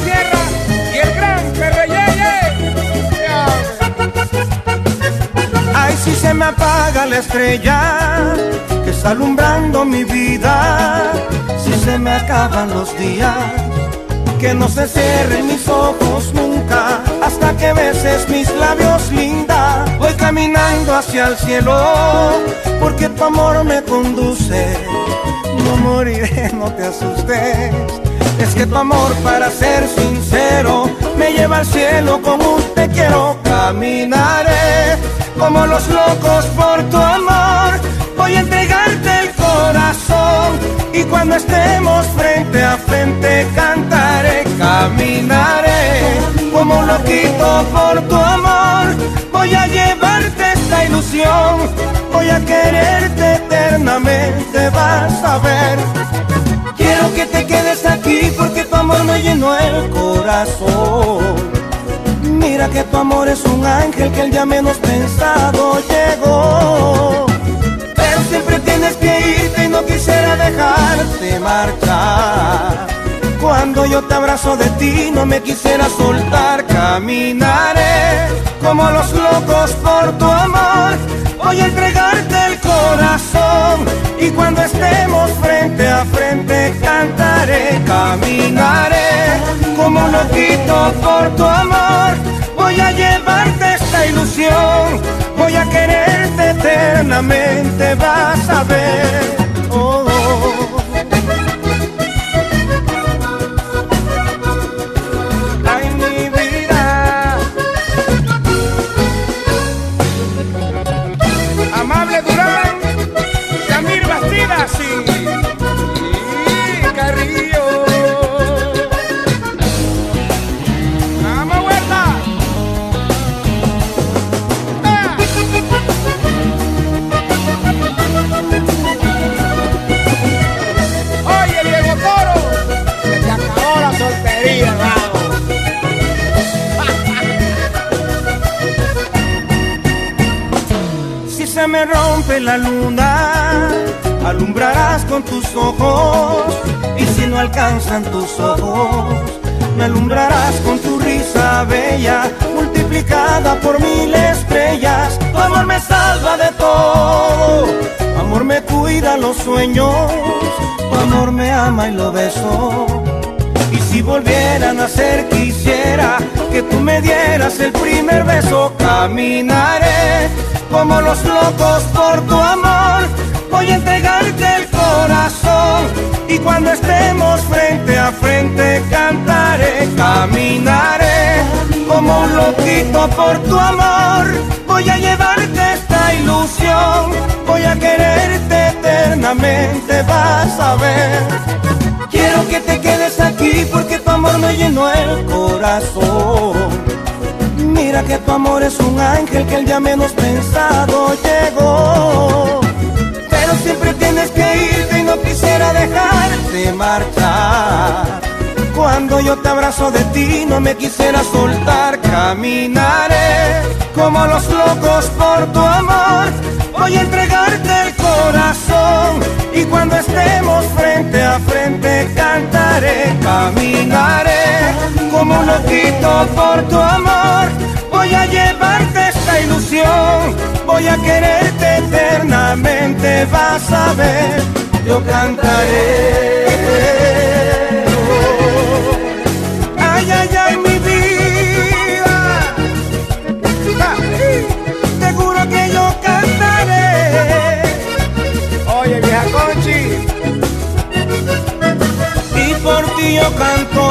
Sierra y el gran Perreyeye. Ay, si se me apaga la estrella que está alumbrando mi vida, si se me acaban los días, que no se cierren mis ojos nunca hasta que beses mis labios, linda. Voy caminando hacia el cielo porque tu amor me conduce. No moriré, no te asustes. Es que tu amor, para ser sincero, me lleva al cielo con un te quiero. Caminaré como los locos por tu amor. Voy a entregarte el corazón y cuando estemos frente a frente cantaré. Caminaré como un loquito por tu amor. Voy a llevarte esta ilusión. Voy a quererte eternamente, vas a ver. Quiero que te quedes aquí porque tu amor me llenó el corazón. Mira que tu amor es un ángel que el día menos pensado llegó. Pero siempre tienes que irte y no quisiera dejarte marchar. Cuando yo te abrazo de ti no me quisiera soltar. Caminaré como los locos por tu amor. Voy a entregarte el corazón y cuando estemos frente a frente cantaré. Caminaré como un loquito por tu amor. Voy a llevarte esta ilusión. Voy a quererte eternamente, vas a ver. Oh, oh. Ay, mi vida. Amable Durán, Samir Bastidas y Carrillo. ¡Vamos, vuelta! ¡Ah! Oye, Diego Toro, se te acabó la soltería, hermano. Si se me rompe la luna, alumbrarás con tus ojos. Y si no alcanzan tus ojos, me alumbrarás con tu risa bella, multiplicada por 1000 estrellas. Tu amor me salva de todo, tu amor me cuida los sueños, tu amor me ama y lo beso. Y si volviera a nacer quisiera que tú me dieras el primer beso. Caminaré como los locos por tu amor. Voy a entregarte el corazón y cuando estemos frente a frente cantaré. Caminaré como un loquito por tu amor. Voy a llevarte esta ilusión. Voy a quererte eternamente, vas a ver. Quiero que te quedes aquí porque tu amor me llenó el corazón. Mira que tu amor es un ángel que el día menos pensado llegó. Pero siempre tienes que irte y no quisiera dejarte marchar. Cuando yo te abrazo de ti no me quisiera soltar. Caminaré como los locos por tu amor. Voy a entregarte el corazón y cuando estemos frente a frente cantaré. Caminaré como un loquito por tu amor. Voy a llevarte esta ilusión. Voy a quererte eternamente, vas a ver. Yo cantaré. Ay, ay, ay, mi vida. Te juro que yo cantaré. Oye, vieja Conchi, Y por ti yo canto.